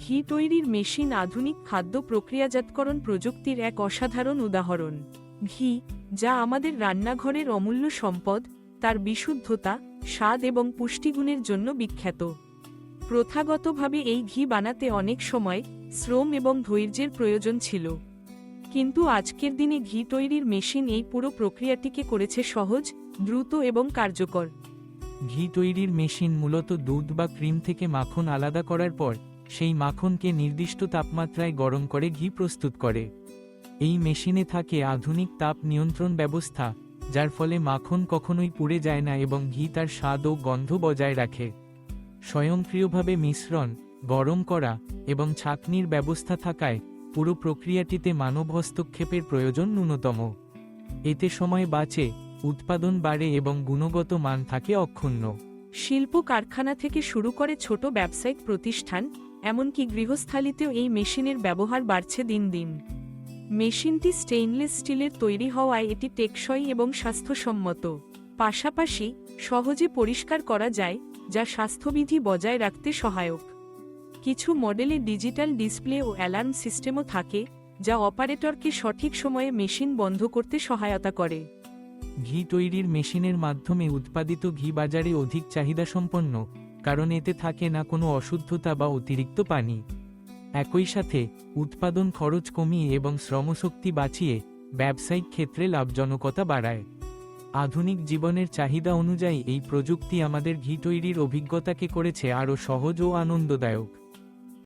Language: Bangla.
ঘি তৈরির মেশিন আধুনিক খাদ্য প্রক্রিয়াজাতকরণ প্রযুক্তির এক অসাধারণ উদাহরণ। ঘি, যা আমাদের রান্নাঘরের অমূল্য সম্পদ, তার বিশুদ্ধতা, স্বাদ এবং পুষ্টিগুণের জন্য বিখ্যাত। প্রথাগতভাবে এই ঘি বানাতে অনেক সময়, শ্রম এবং ধৈর্যের প্রয়োজন ছিল। কিন্তু আজকের দিনে ঘি তৈরির মেশিন এই পুরো প্রক্রিয়াটিকে করেছে সহজ, দ্রুত এবং কার্যকর। ঘি তৈরির মেশিন মূলত দুধ বা ক্রিম থেকে মাখন আলাদা করার পর সেই মাখনকে নির্দিষ্ট তাপমাত্রায় গরম করে ঘি প্রস্তুত করে। এই মেশিনে থাকে আধুনিক তাপ নিয়ন্ত্রণ ব্যবস্থা, যার ফলে মাখন কখনোই পুড়ে যায় না এবং ঘি তার স্বাদ ও গন্ধ বজায় রাখে। স্বয়ংক্রিয়ভাবে মিশ্রণ, গরম করা এবং ছাঁকনির ব্যবস্থা থাকায় পুরো প্রক্রিয়াটিতে মানব হস্তক্ষেপের প্রয়োজন ন্যূনতম। এতে সময় বাঁচে, উৎপাদন বাড়ে এবং গুণগত মান থাকে অক্ষুণ্ণ। শিল্প কারখানা থেকে শুরু করে ছোট ব্যবসায়িক প্রতিষ্ঠান, এমনকি গৃহস্থালিতেও এই মেশিনের ব্যবহার বাড়ছে দিন দিন। মেশিনটি স্টেইনলেস স্টিলের তৈরি হওয়ায় এটি টেকসই এবং স্বাস্থ্যসম্মত। পাশাপাশি সহজে পরিষ্কার করা যায়, যা স্বাস্থ্যবিধি বজায় রাখতে সহায়ক। কিছু মডেলে ডিজিটাল ডিসপ্লে ও অ্যালার্ম সিস্টেমও থাকে, যা অপারেটরকে সঠিক সময়ে মেশিন বন্ধ করতে সহায়তা করে। ঘি তৈরির মেশিনের মাধ্যমে উৎপাদিত ঘি বাজারে অধিক চাহিদাসম্পন্ন, কারণ এতে থাকে না কোনো অশুদ্ধতা বা অতিরিক্ত পানি। একই সাথে উৎপাদন খরচ কমিয়ে এবং শ্রমশক্তি বাঁচিয়ে ব্যবসায়িক ক্ষেত্রে লাভজনকতা বাড়ায়। আধুনিক জীবনের চাহিদা অনুযায়ী এই প্রযুক্তি আমাদের ঘি তৈরির অভিজ্ঞতাকে করেছে আরও সহজ ও আনন্দদায়ক।